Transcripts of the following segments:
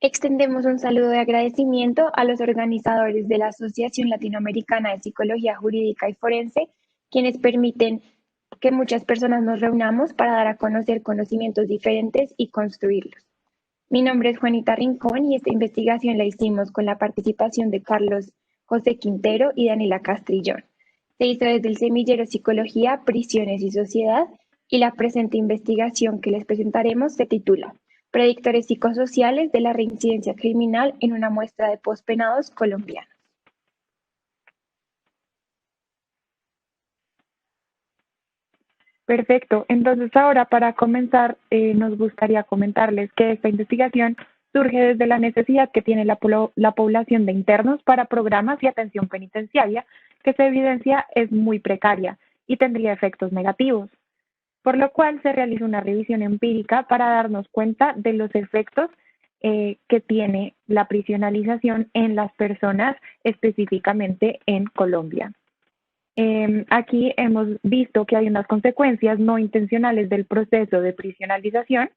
Extendemos un saludo de agradecimiento a los organizadores de la Asociación Latinoamericana de Psicología Jurídica y Forense, quienes permiten que muchas personas nos reunamos para dar a conocer conocimientos diferentes y construirlos. Mi nombre es Juanita Rincón y esta investigación la hicimos con la participación de Carlos José Quintero y Daniela Castrillón. Se hizo desde el semillero Psicología, Prisiones y Sociedad, y la presente investigación que les presentaremos se titula Predictores psicosociales de la reincidencia criminal en una muestra de pospenados colombianos. Perfecto. Entonces ahora para comenzar nos gustaría comentarles que esta investigación surge desde la necesidad que tiene la población de internos para programas y atención penitenciaria, que se evidencia es muy precaria y tendría efectos negativos, por lo cual se realiza una revisión empírica para darnos cuenta de los efectos que tiene la prisionalización en las personas, específicamente en Colombia. Aquí hemos visto que hay unas consecuencias no intencionales del proceso de prisionalización,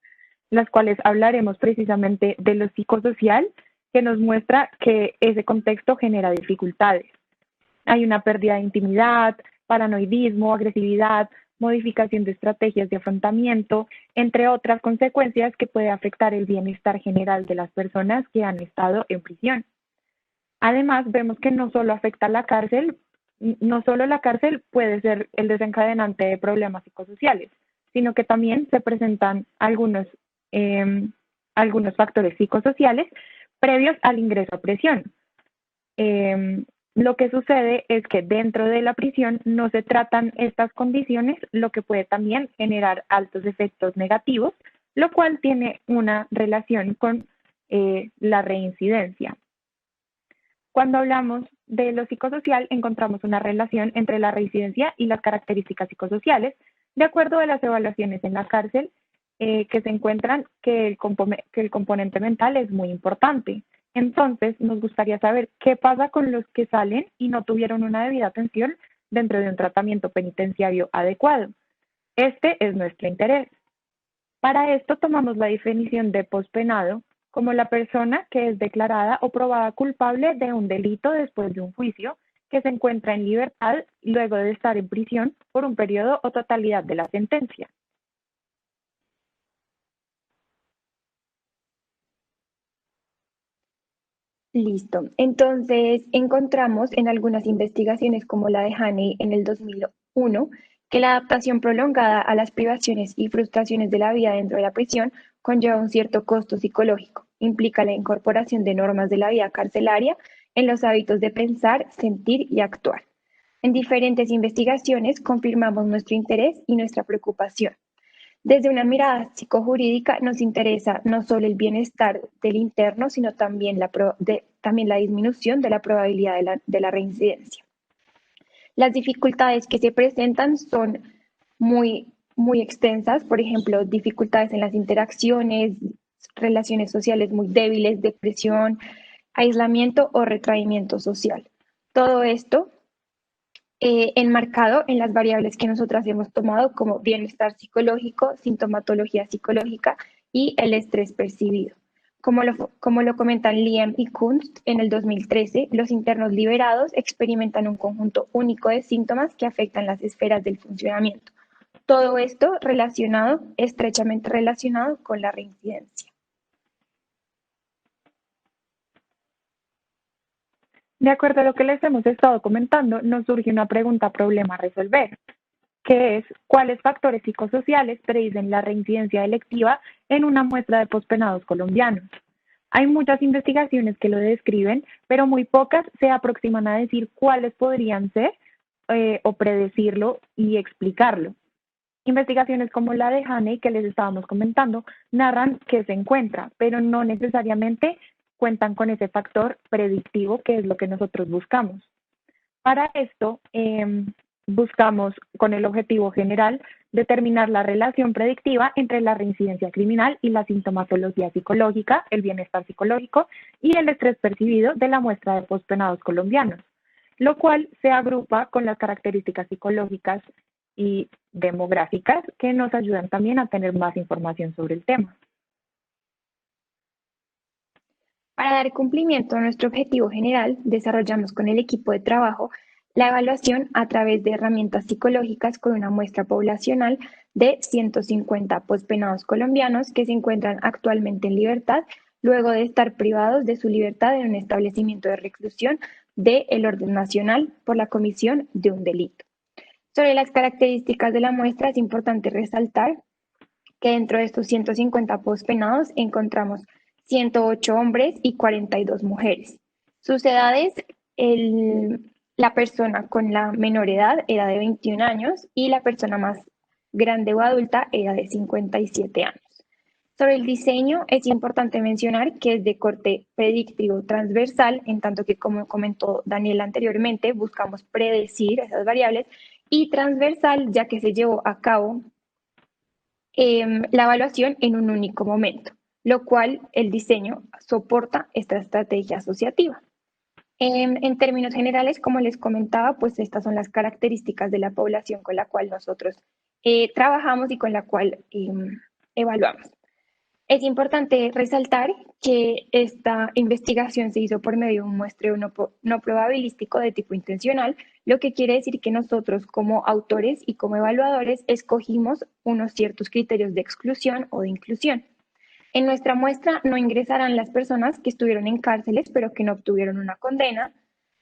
las cuales hablaremos precisamente de lo psicosocial, que nos muestra que ese contexto genera dificultades. Hay una pérdida de intimidad, paranoidismo, agresividad, modificación de estrategias de afrontamiento, entre otras consecuencias que puede afectar el bienestar general de las personas que han estado en prisión. Además, vemos que no solo afecta a la cárcel, no solo la cárcel puede ser el desencadenante de problemas psicosociales, sino que también se presentan algunos factores psicosociales previos al ingreso a prisión. Lo que sucede es que dentro de la prisión no se tratan estas condiciones, lo que puede también generar altos efectos negativos, lo cual tiene una relación con la reincidencia. Cuando hablamos de lo psicosocial, encontramos una relación entre la reincidencia y las características psicosociales, de acuerdo a las evaluaciones en la cárcel, que se encuentran que el componente mental es muy importante. Entonces, nos gustaría saber qué pasa con los que salen y no tuvieron una debida atención dentro de un tratamiento penitenciario adecuado. Este es nuestro interés. Para esto tomamos la definición de pospenado como la persona que es declarada o probada culpable de un delito después de un juicio, que se encuentra en libertad luego de estar en prisión por un periodo o totalidad de la sentencia. Listo. Entonces, encontramos en algunas investigaciones como la de Haney en el 2001 que la adaptación prolongada a las privaciones y frustraciones de la vida dentro de la prisión conlleva un cierto costo psicológico. Implica la incorporación de normas de la vida carcelaria en los hábitos de pensar, sentir y actuar. En diferentes investigaciones confirmamos nuestro interés y nuestra preocupación. Desde una mirada psicojurídica nos interesa no solo el bienestar del interno, sino también también la disminución de la probabilidad de la reincidencia. Las dificultades que se presentan son muy extensas, por ejemplo, dificultades en las interacciones, relaciones sociales muy débiles, depresión, aislamiento o retraimiento social. Todo esto enmarcado en las variables que nosotras hemos tomado como bienestar psicológico, sintomatología psicológica y el estrés percibido. Como lo comentan Liam y Kunst en el 2013, los internos liberados experimentan un conjunto único de síntomas que afectan las esferas del funcionamiento. Todo esto estrechamente relacionado con la reincidencia. De acuerdo a lo que les hemos estado comentando, nos surge una pregunta problema a resolver, que es ¿cuáles factores psicosociales predicen la reincidencia delictiva en una muestra de pospenados colombianos? Hay muchas investigaciones que lo describen, pero muy pocas se aproximan a decir cuáles podrían ser o predecirlo y explicarlo. Investigaciones como la de Haney que les estábamos comentando narran qué se encuentra, pero no necesariamente cuentan con ese factor predictivo que es lo que nosotros buscamos. Para esto, buscamos con el objetivo general determinar la relación predictiva entre la reincidencia criminal y la sintomatología psicológica, el bienestar psicológico y el estrés percibido de la muestra de pospenados colombianos, lo cual se agrupa con las características psicológicas y demográficas que nos ayudan también a tener más información sobre el tema. Para dar cumplimiento a nuestro objetivo general, desarrollamos con el equipo de trabajo la evaluación a través de herramientas psicológicas con una muestra poblacional de 150 pospenados colombianos que se encuentran actualmente en libertad luego de estar privados de su libertad en un establecimiento de reclusión del orden nacional por la comisión de un delito. Sobre las características de la muestra es importante resaltar que dentro de estos 150 pospenados encontramos 108 hombres y 42 mujeres. Sus edades, la persona con la menor edad era de 21 años y la persona más grande o adulta era de 57 años. Sobre el diseño, es importante mencionar que es de corte predictivo transversal, en tanto que, como comentó Daniel anteriormente, buscamos predecir esas variables, y transversal, ya que se llevó a cabo la evaluación en un único momento, lo cual el diseño soporta esta estrategia asociativa. En términos generales, como les comentaba, pues estas son las características de la población con la cual nosotros trabajamos y con la cual evaluamos. Es importante resaltar que esta investigación se hizo por medio de un muestreo no probabilístico de tipo intencional, lo que quiere decir que nosotros como autores y como evaluadores escogimos unos ciertos criterios de exclusión o de inclusión. En nuestra muestra no ingresarán las personas que estuvieron en cárceles pero que no obtuvieron una condena,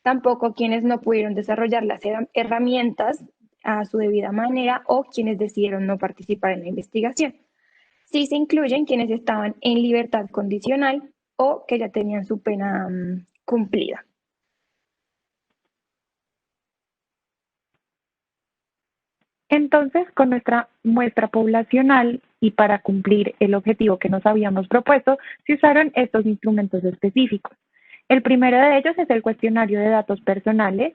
tampoco quienes no pudieron desarrollar las herramientas a su debida manera o quienes decidieron no participar en la investigación. Sí se incluyen quienes estaban en libertad condicional o que ya tenían su pena cumplida. Entonces, con nuestra muestra poblacional y para cumplir el objetivo que nos habíamos propuesto, se usaron estos instrumentos específicos. El primero de ellos es el cuestionario de datos personales,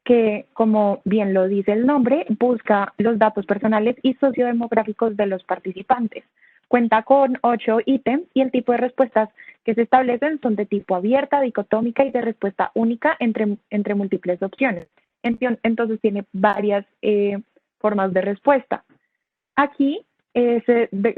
que, como bien lo dice el nombre, busca los datos personales y sociodemográficos de los participantes. Cuenta con 8 ítems y el tipo de respuestas que se establecen son de tipo abierta, dicotómica y de respuesta única entre múltiples opciones. Entonces tiene varias formas de respuesta. Aquí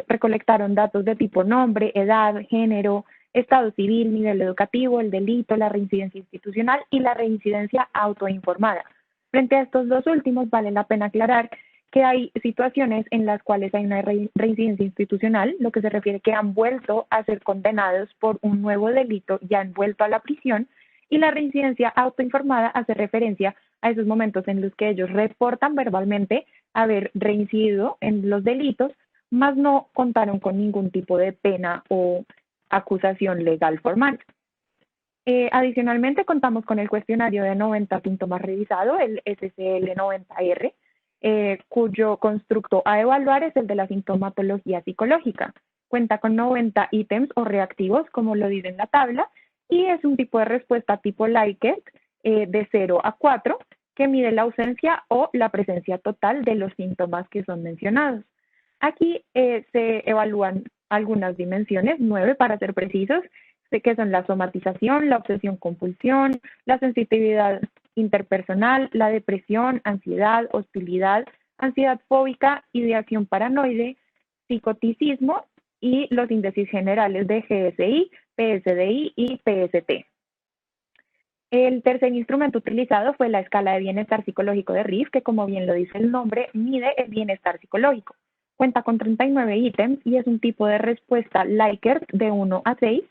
recolectaron datos de tipo nombre, edad, género, estado civil, nivel educativo, el delito, la reincidencia institucional y la reincidencia autoinformada. Frente a estos dos últimos, vale la pena aclarar que hay situaciones en las cuales hay una reincidencia institucional, lo que se refiere que han vuelto a ser condenados por un nuevo delito, ya han vuelto a la prisión, y la reincidencia autoinformada hace referencia a esos momentos en los que ellos reportan verbalmente haber reincidido en los delitos, mas no contaron con ningún tipo de pena o acusación legal formal. Adicionalmente, contamos con el cuestionario de 90 síntomas revisado, el SCL-90R, cuyo constructo a evaluar es el de la sintomatología psicológica. Cuenta con 90 ítems o reactivos, como lo dice en la tabla, y es un tipo de respuesta tipo Likert de 0 a 4, que mide la ausencia o la presencia total de los síntomas que son mencionados. Aquí se evalúan algunas dimensiones, 9 para ser precisos, que son la somatización, la obsesión-compulsión, la sensitividad interpersonal, la depresión, ansiedad, hostilidad, ansiedad fóbica, ideación paranoide, psicoticismo y los índices generales de GSI, PSDI y PST. El tercer instrumento utilizado fue la escala de bienestar psicológico de Riff, que como bien lo dice el nombre, mide el bienestar psicológico. Cuenta con 39 ítems y es un tipo de respuesta Likert de 1 a 6,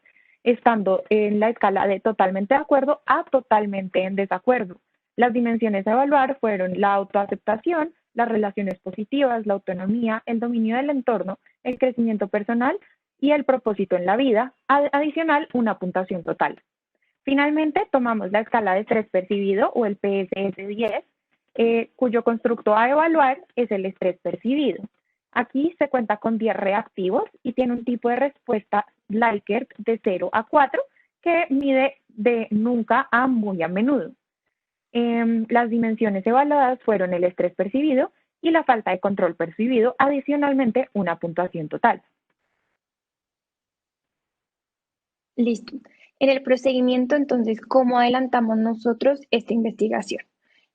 estando en la escala de totalmente de acuerdo a totalmente en desacuerdo. Las dimensiones a evaluar fueron la autoaceptación, las relaciones positivas, la autonomía, el dominio del entorno, el crecimiento personal y el propósito en la vida, adicional una puntuación total. Finalmente, tomamos la escala de estrés percibido o el PSS-10, cuyo constructo a evaluar es el estrés percibido. Aquí se cuenta con 10 reactivos y tiene un tipo de respuesta Likert de 0 a 4 que mide de nunca a muy a menudo. Las dimensiones evaluadas fueron el estrés percibido y la falta de control percibido, adicionalmente una puntuación total. Listo. En el procedimiento, entonces, ¿cómo adelantamos nosotros esta investigación?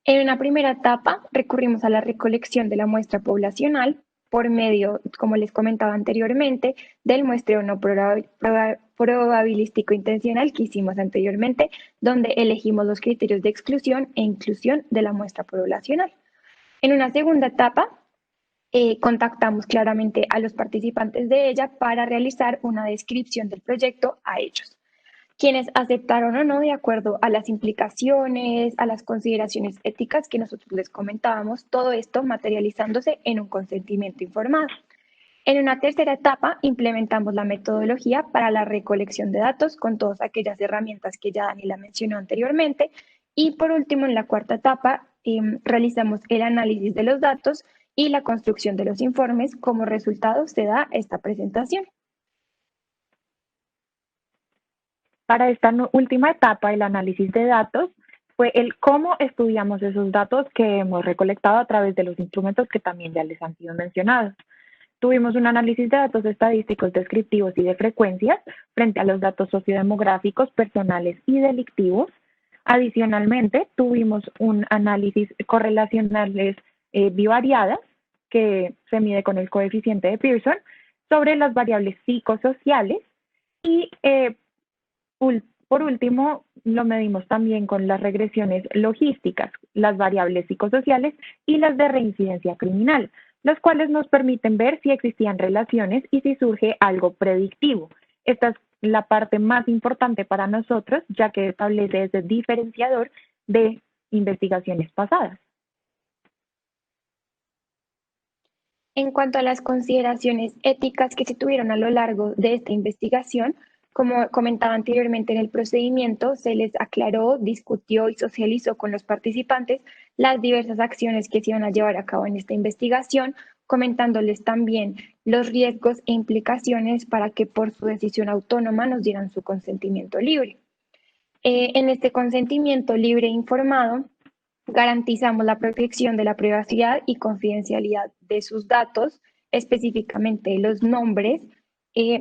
En una primera etapa, recurrimos a la recolección de la muestra poblacional por medio, como les comentaba anteriormente, del muestreo no probabilístico intencional que hicimos anteriormente, donde elegimos los criterios de exclusión e inclusión de la muestra poblacional. En una segunda etapa, contactamos claramente a los participantes de ella para realizar una descripción del proyecto a ellos, quienes aceptaron o no de acuerdo a las implicaciones, a las consideraciones éticas que nosotros les comentábamos, todo esto materializándose en un consentimiento informado. En una tercera etapa, implementamos la metodología para la recolección de datos con todas aquellas herramientas que ya Daniela mencionó anteriormente. Y por último, en la cuarta etapa, realizamos el análisis de los datos y la construcción de los informes. Como resultado se da esta presentación. Para esta última etapa, el análisis de datos, fue el cómo estudiamos esos datos que hemos recolectado a través de los instrumentos que también ya les han sido mencionados. Tuvimos un análisis de datos estadísticos, descriptivos y de frecuencias frente a los datos sociodemográficos, personales y delictivos. Adicionalmente, tuvimos un análisis correlacionales bivariadas, que se mide con el coeficiente de Pearson, sobre las variables psicosociales y por último, lo medimos también con las regresiones logísticas, las variables psicosociales y las de reincidencia criminal, las cuales nos permiten ver si existían relaciones y si surge algo predictivo. Esta es la parte más importante para nosotros, ya que establece ese diferenciador de investigaciones pasadas. En cuanto a las consideraciones éticas que se tuvieron a lo largo de esta investigación, como comentaba anteriormente en el procedimiento, se les aclaró, discutió y socializó con los participantes las diversas acciones que se iban a llevar a cabo en esta investigación, comentándoles también los riesgos e implicaciones para que por su decisión autónoma nos dieran su consentimiento libre. En este consentimiento libre e informado, garantizamos la protección de la privacidad y confidencialidad de sus datos, específicamente los nombres,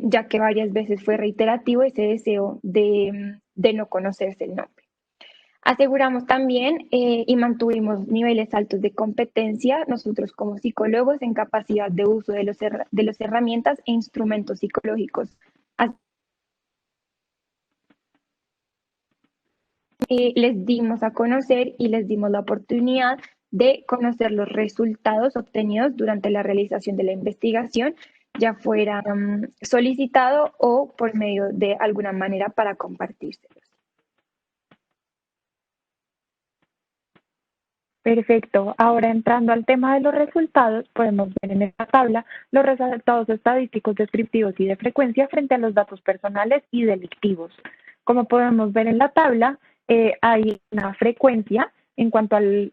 ya que varias veces fue reiterativo ese deseo de no conocerse el nombre. Aseguramos también y mantuvimos niveles altos de competencia, nosotros como psicólogos, en capacidad de uso de las herramientas e instrumentos psicológicos. Les dimos a conocer y les dimos la oportunidad de conocer los resultados obtenidos durante la realización de la investigación, ya fuera solicitado o por medio de alguna manera para compartírselos. Perfecto. Ahora entrando al tema de los resultados, podemos ver en esta tabla los resultados estadísticos, descriptivos y de frecuencia frente a los datos personales y delictivos. Como podemos ver en la tabla, hay una frecuencia en cuanto al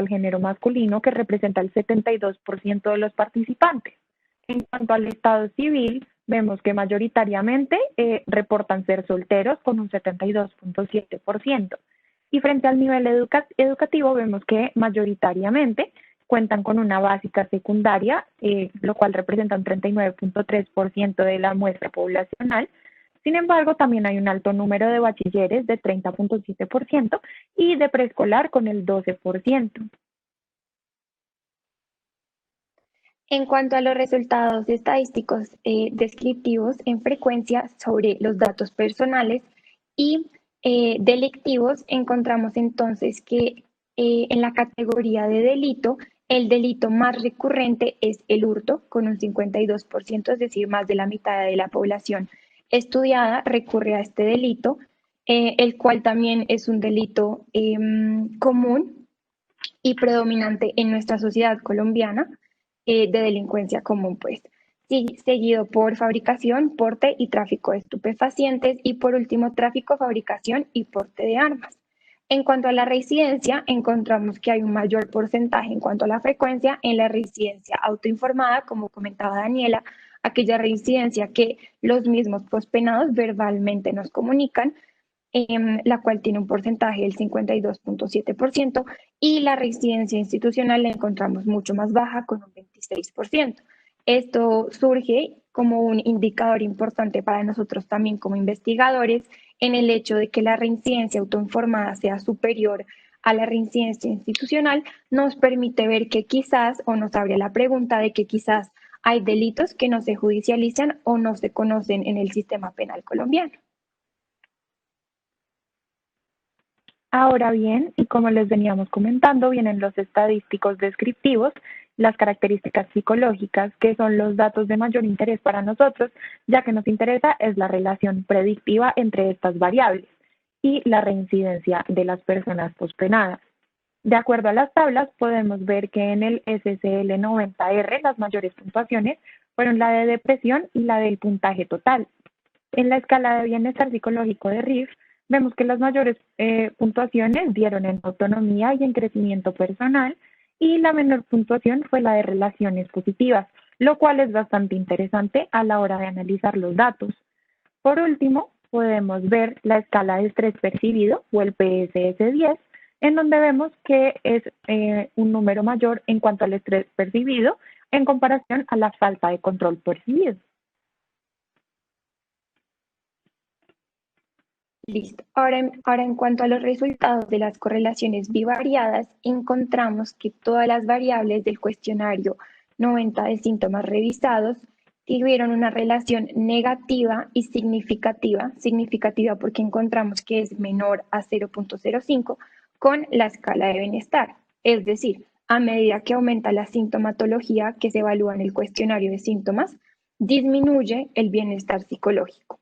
género masculino que representa el 72% de los participantes. En cuanto al estado civil, vemos que mayoritariamente reportan ser solteros con un 72.7%. Y frente al nivel educativo vemos que mayoritariamente cuentan con una básica secundaria, lo cual representa un 39.3% de la muestra poblacional. Sin embargo, también hay un alto número de bachilleres de 30.7% y de preescolar con el 12%. En cuanto a los resultados estadísticos descriptivos en frecuencia sobre los datos personales y delictivos, encontramos entonces que en la categoría de delito, el delito más recurrente es el hurto, con un 52%, es decir, más de la mitad de la población estudiada recurre a este delito, el cual también es un delito común y predominante en nuestra sociedad colombiana de delincuencia común, pues. Sí, seguido por fabricación, porte y tráfico de estupefacientes y por último tráfico, fabricación y porte de armas. En cuanto a la residencia, encontramos que hay un mayor porcentaje en cuanto a la frecuencia en la residencia autoinformada, como comentaba Daniela, aquella residencia que los mismos pospenados verbalmente nos comunican, la cual tiene un porcentaje del 52.7%, y la residencia institucional la encontramos mucho más baja, con un 26%. Esto surge como un indicador importante para nosotros también como investigadores en el hecho de que la reincidencia autoinformada sea superior a la reincidencia institucional, nos permite ver que quizás, o nos abre la pregunta de que quizás hay delitos que no se judicializan o no se conocen en el sistema penal colombiano. Ahora bien, y como les veníamos comentando, vienen los estadísticos descriptivos, las características psicológicas, que son los datos de mayor interés para nosotros, ya que nos interesa es la relación predictiva entre estas variables y la reincidencia de las personas pospenadas. De acuerdo a las tablas, podemos ver que en el SSL 90R las mayores puntuaciones fueron la de depresión y la del puntaje total. En la escala de bienestar psicológico de RIF, vemos que las mayores puntuaciones dieron en autonomía y en crecimiento personal, y la menor puntuación fue la de relaciones positivas, lo cual es bastante interesante a la hora de analizar los datos. Por último, podemos ver la escala de estrés percibido, o el PSS-10, en donde vemos que es un número mayor en cuanto al estrés percibido en comparación a la falta de control percibido. Listo. Ahora en cuanto a los resultados de las correlaciones bivariadas, encontramos que todas las variables del cuestionario 90 de síntomas revisados tuvieron una relación negativa y significativa porque encontramos que es menor a 0.05 con la escala de bienestar. Es decir, a medida que aumenta la sintomatología que se evalúa en el cuestionario de síntomas, disminuye el bienestar psicológico.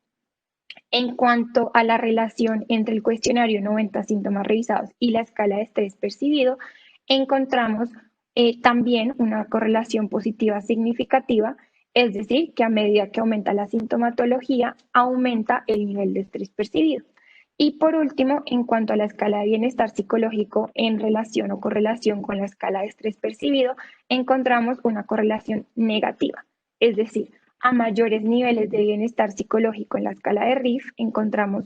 En cuanto a la relación entre el cuestionario 90 síntomas revisados y la escala de estrés percibido, encontramos también una correlación positiva significativa, es decir, que a medida que aumenta la sintomatología, aumenta el nivel de estrés percibido. Y por último, en cuanto a la escala de bienestar psicológico en relación o correlación con la escala de estrés percibido, encontramos una correlación negativa, es decir, a mayores niveles de bienestar psicológico en la escala de RIF, encontramos,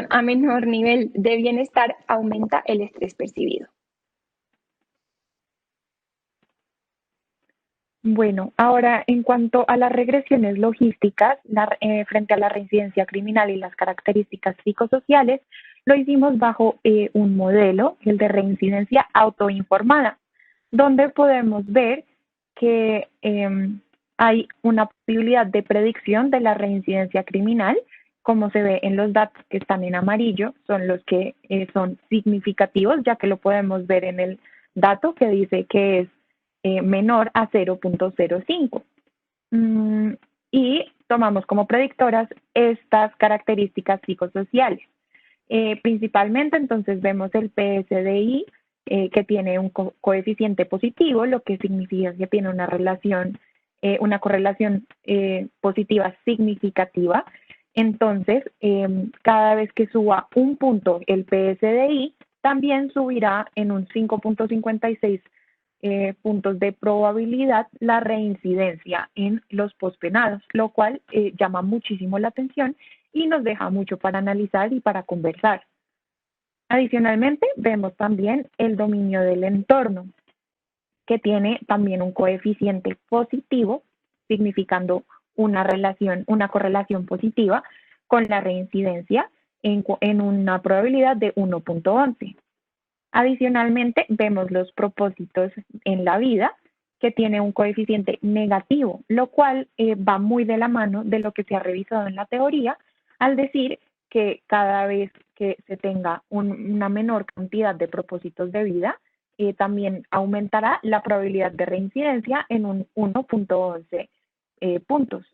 a menor nivel de bienestar aumenta el estrés percibido. Bueno, ahora en cuanto a las regresiones logísticas frente a la reincidencia criminal y las características psicosociales, lo hicimos bajo un modelo, el de reincidencia autoinformada, donde podemos ver que hay una posibilidad de predicción de la reincidencia criminal, como se ve en los datos que están en amarillo, son los que son significativos, ya que lo podemos ver en el dato que dice que es menor a 0.05. Y tomamos como predictoras estas características psicosociales. Principalmente, entonces, vemos el PSDI, que tiene un coeficiente positivo, lo que significa que tiene una relación, una correlación positiva significativa. Entonces, cada vez que suba un punto el PSDI, también subirá en un 5.56 puntos de probabilidad la reincidencia en los pospenados, lo cual llama muchísimo la atención y nos deja mucho para analizar y para conversar. Adicionalmente, vemos también el dominio del entorno, que tiene también un coeficiente positivo, significando una correlación positiva con la reincidencia en una probabilidad de 1.11. Adicionalmente, vemos los propósitos en la vida, que tiene un coeficiente negativo, lo cual va muy de la mano de lo que se ha revisado en la teoría, al decir que cada vez que se tenga una menor cantidad de propósitos de vida, también aumentará la probabilidad de reincidencia en un 1.11 puntos.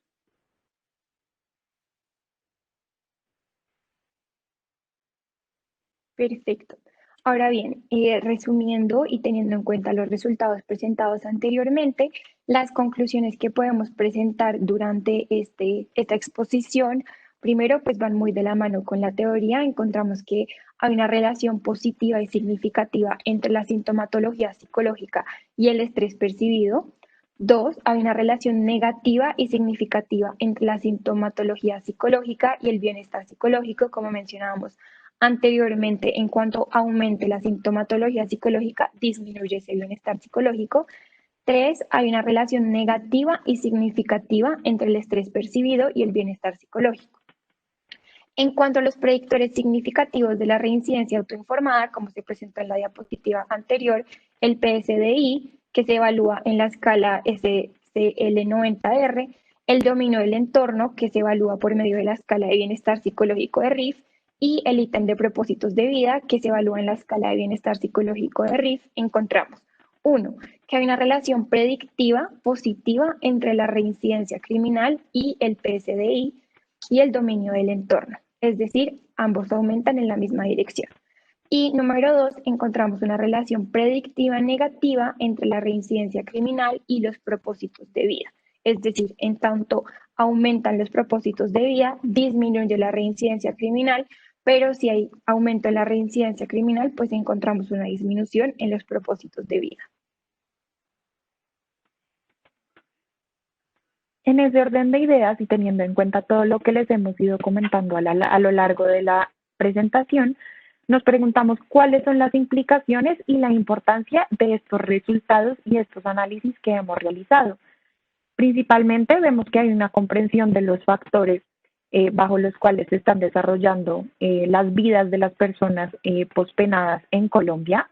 Perfecto. Ahora bien, resumiendo y teniendo en cuenta los resultados presentados anteriormente, las conclusiones que podemos presentar durante esta exposición, primero, pues van muy de la mano con la teoría. Encontramos que hay una relación positiva y significativa entre la sintomatología psicológica y el estrés percibido. Dos, hay una relación negativa y significativa entre la sintomatología psicológica y el bienestar psicológico, como mencionábamos anteriormente. En cuanto aumente la sintomatología psicológica, disminuye ese bienestar psicológico. Tres, hay una relación negativa y significativa entre el estrés percibido y el bienestar psicológico. En cuanto a los predictores significativos de la reincidencia autoinformada, como se presentó en la diapositiva anterior, el PSDI, que se evalúa en la escala SCL90R, el dominio del entorno, que se evalúa por medio de la escala de bienestar psicológico de RIF, y el ítem de propósitos de vida, que se evalúa en la escala de bienestar psicológico de RIF, encontramos 1. Que hay una relación predictiva positiva entre la reincidencia criminal y el PSDI y el dominio del entorno, es decir, ambos aumentan en la misma dirección. Y número 2, encontramos una relación predictiva negativa entre la reincidencia criminal y los propósitos de vida. Es decir, en tanto aumentan los propósitos de vida, disminuye la reincidencia criminal, pero si hay aumento en la reincidencia criminal, pues encontramos una disminución en los propósitos de vida. En ese orden de ideas y teniendo en cuenta todo lo que les hemos ido comentando a lo largo de la presentación, nos preguntamos cuáles son las implicaciones y la importancia de estos resultados y estos análisis que hemos realizado. Principalmente vemos que hay una comprensión de los factores bajo los cuales se están desarrollando las vidas de las personas pospenadas en Colombia,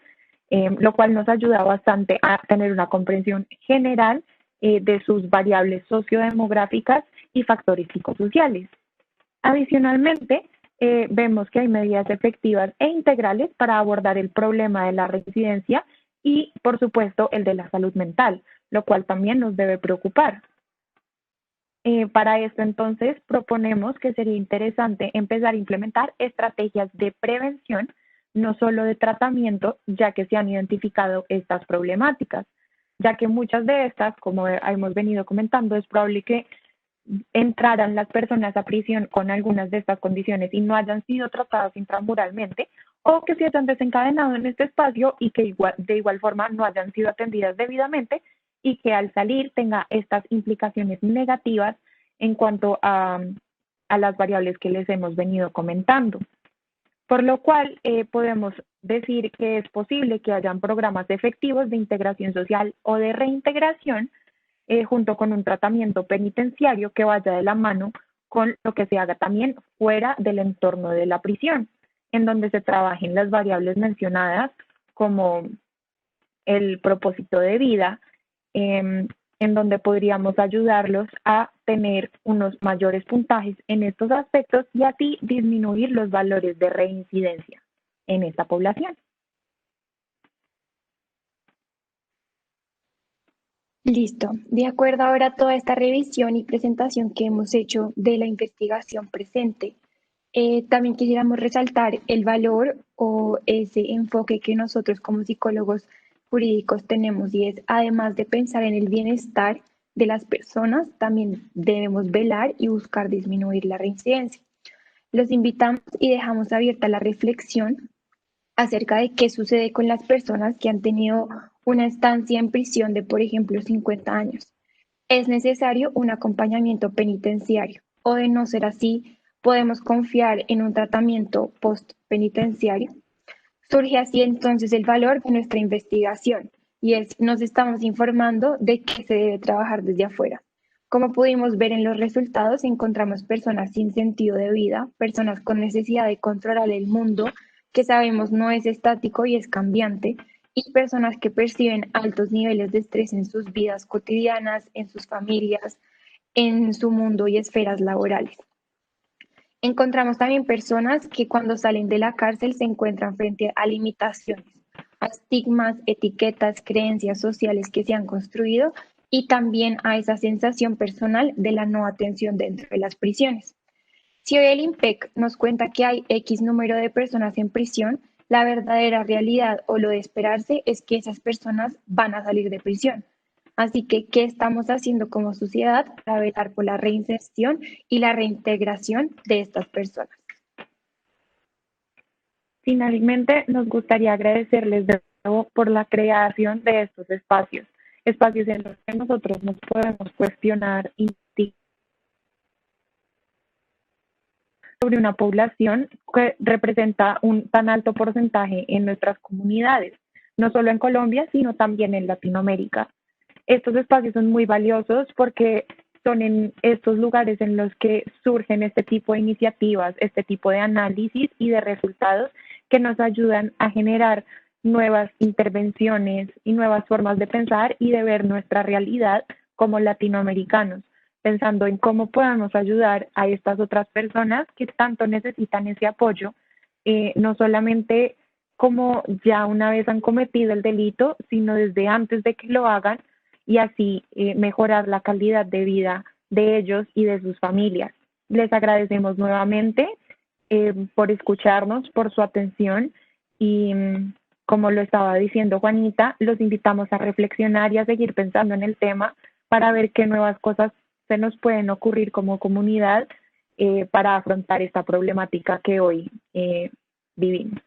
lo cual nos ayuda bastante a tener una comprensión general de sus variables sociodemográficas y factores psicosociales. Adicionalmente, vemos que hay medidas efectivas e integrales para abordar el problema de la residencia y, por supuesto, el de la salud mental, lo cual también nos debe preocupar. Para esto, entonces, proponemos que sería interesante empezar a implementar estrategias de prevención, no solo de tratamiento, ya que se han identificado estas problemáticas, ya que muchas de estas, como hemos venido comentando, es probable que entraran las personas a prisión con algunas de estas condiciones y no hayan sido tratadas intramuralmente, o que se hayan desencadenado en este espacio y que de igual forma no hayan sido atendidas debidamente y que al salir tenga estas implicaciones negativas en cuanto a las variables que les hemos venido comentando. Por lo cual, podemos decir que es posible que hayan programas efectivos de integración social o de reintegración junto con un tratamiento penitenciario que vaya de la mano con lo que se haga también fuera del entorno de la prisión, en donde se trabajen las variables mencionadas como el propósito de vida, en donde podríamos ayudarlos a tener unos mayores puntajes en estos aspectos y así disminuir los valores de reincidencia en esta población. Listo. De acuerdo ahora a toda esta revisión y presentación que hemos hecho de la investigación presente, también quisiéramos resaltar el valor o ese enfoque que nosotros como psicólogos jurídicos tenemos y es, además de pensar en el bienestar de las personas, también debemos velar y buscar disminuir la reincidencia. Los invitamos y dejamos abierta la reflexión acerca de qué sucede con las personas que han tenido una estancia en prisión de, por ejemplo, 50 años. Es necesario un acompañamiento penitenciario o de no ser así, podemos confiar en un tratamiento post-penitenciario. Surge así entonces el valor de nuestra investigación y es nos estamos informando de qué se debe trabajar desde afuera. Como pudimos ver en los resultados, encontramos personas sin sentido de vida, personas con necesidad de controlar el mundo, que sabemos no es estático y es cambiante, y personas que perciben altos niveles de estrés en sus vidas cotidianas, en sus familias, en su mundo y esferas laborales. Encontramos también personas que cuando salen de la cárcel se encuentran frente a limitaciones, a estigmas, etiquetas, creencias sociales que se han construido y también a esa sensación personal de la no atención dentro de las prisiones. Si hoy el IMPEC nos cuenta que hay X número de personas en prisión, la verdadera realidad o lo de esperarse es que esas personas van a salir de prisión. Así que, ¿qué estamos haciendo como sociedad para velar por la reinserción y la reintegración de estas personas? Finalmente, nos gustaría agradecerles de nuevo por la creación de estos espacios, espacios en los que nosotros nos podemos cuestionar y sobre una población que representa un tan alto porcentaje en nuestras comunidades, no solo en Colombia, sino también en Latinoamérica. Estos espacios son muy valiosos porque son en estos lugares en los que surgen este tipo de iniciativas, este tipo de análisis y de resultados que nos ayudan a generar nuevas intervenciones y nuevas formas de pensar y de ver nuestra realidad como latinoamericanos, pensando en cómo podemos ayudar a estas otras personas que tanto necesitan ese apoyo, no solamente como ya una vez han cometido el delito, sino desde antes de que lo hagan y así mejorar la calidad de vida de ellos y de sus familias. Les agradecemos nuevamente por escucharnos, por su atención y como lo estaba diciendo Juanita, los invitamos a reflexionar y a seguir pensando en el tema para ver qué nuevas cosas se nos pueden ocurrir como comunidad para afrontar esta problemática que hoy vivimos.